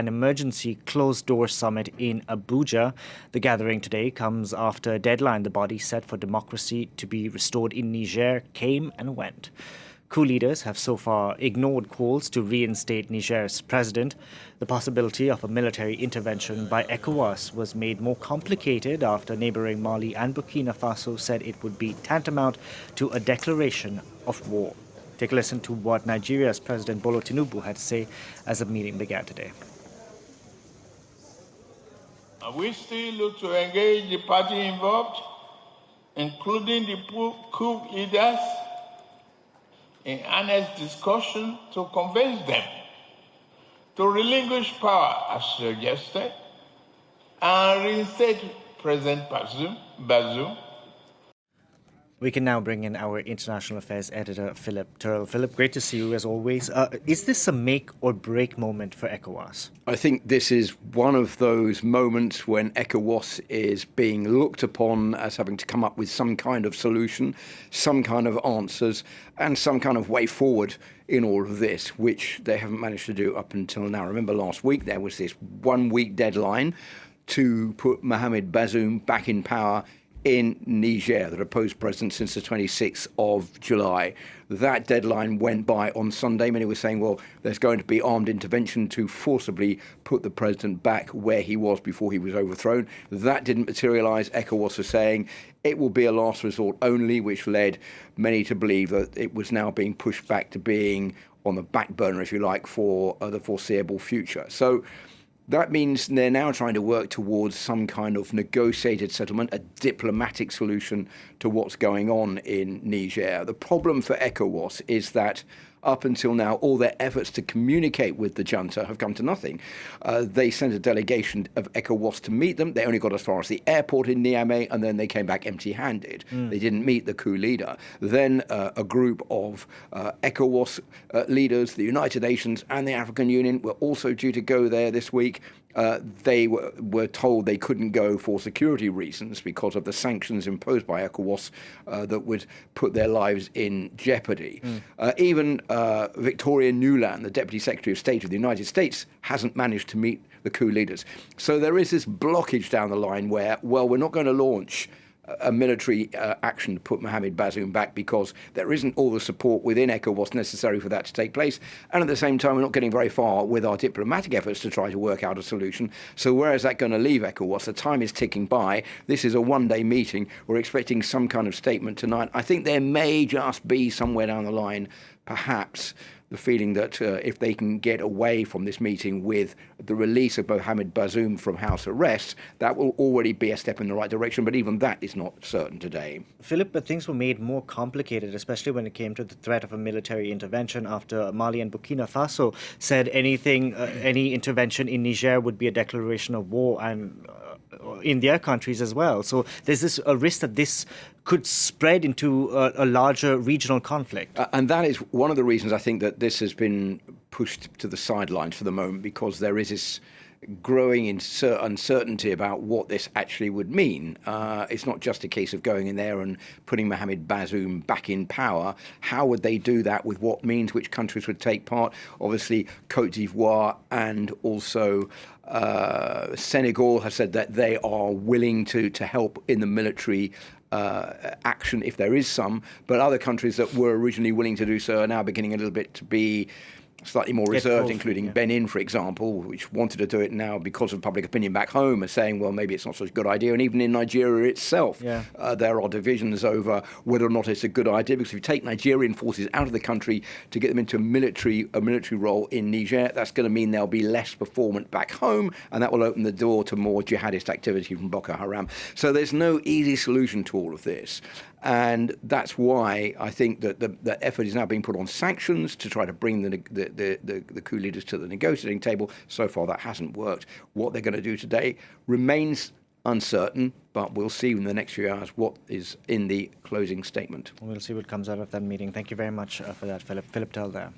an emergency closed-door summit in Abuja. The gathering today comes after a deadline the body set for democracy to be restored in Niger came and went. Coup leaders have so far ignored calls to reinstate Niger's president. The possibility of a military intervention by Ecowas was made more complicated after neighboring Mali and Burkina Faso said it would be tantamount to a declaration of war. Take a listen to what Nigeria's President Bola Tinubu had to say as the meeting began today. We still look to engage the party involved, including the coup leaders, in honest discussion to convince them to relinquish power as suggested and reinstate President Bazoum. We can now bring in our international affairs editor, Philip Turl. Philip, great to see you as always. Is this a make or break moment for Ecowas? I think this is one of those moments when Ecowas is being looked upon as having to come up with some kind of solution, some kind of answers, and some kind of way forward in all of this, which they haven't managed to do up until now. Remember last week there was this 1 week deadline to put Mohamed Bazoum back in power in Niger, the opposed president since the 26th of July. That deadline went by on Sunday. Many were saying, well, there's going to be armed intervention to forcibly put the president back where he was before he was overthrown. That didn't materialise. ECOWAS was saying it will be a last resort only, which led many to believe that it was now being pushed back to being on the back burner, if you like, for the foreseeable future. So that means they're now trying to work towards some kind of negotiated settlement, a diplomatic solution to what's going on in Niger. The problem for ECOWAS is that up until now, all their efforts to communicate with the junta have come to nothing. They sent a delegation of ECOWAS to meet them. They only got as far as the airport in Niamey, and then they came back empty-handed. They didn't meet the coup leader. Then a group of ECOWAS leaders, the United Nations and the African Union were also due to go there this week. They were told they couldn't go for security reasons because of the sanctions imposed by ECOWAS that would put their lives in jeopardy. Even Victoria Nuland, the Deputy Secretary of State of the United States, hasn't managed to meet the coup leaders. So there is this blockage down the line where, well, we're not going to launch a military action to put Mohamed Bazoum back because there isn't all the support within ECOWAS necessary for that to take place. And at the same time, we're not getting very far with our diplomatic efforts to try to work out a solution. So where is that going to leave ECOWAS? The time is ticking by. This is a one-day meeting. We're expecting some kind of statement tonight. I think there may just be somewhere down the line, perhaps, the feeling that if they can get away from this meeting with the release of Mohamed Bazoum from house arrest, that will already be a step in the right direction. But even that is not certain today. Philip, but things were made more complicated, especially when it came to the threat of a military intervention after Mali and Burkina Faso said any intervention in Niger would be a declaration of war and in their countries as well. So there's a risk that this could spread into a larger regional conflict. And that is one of the reasons I think that this has been pushed to the sidelines for the moment, because there is this growing uncertainty about what this actually would mean. It's not just a case of going in there and putting Mohamed Bazoum back in power. How would they do that? With what means? Which countries would take part? Obviously, Côte d'Ivoire and also Senegal have said that they are willing to help in the military action if there is some, but other countries that were originally willing to do so are now beginning a little bit to be slightly more reserved, including Benin, for example, which wanted to do it now because of public opinion back home, are saying, well, maybe it's not such a good idea. And even in Nigeria itself, there are divisions over whether or not it's a good idea, because if you take Nigerian forces out of the country to get them into a military role in Niger, that's going to mean they'll be less performant back home, and that will open the door to more jihadist activity from Boko Haram. So there's no easy solution to all of this. And that's why I think that the effort is now being put on sanctions to try to bring the coup leaders to the negotiating table. So far, that hasn't worked. What they're going to do today remains uncertain, but we'll see in the next few hours what is in the closing statement. We'll see what comes out of that meeting. Thank you very much for that, Philip. Philip Turl there.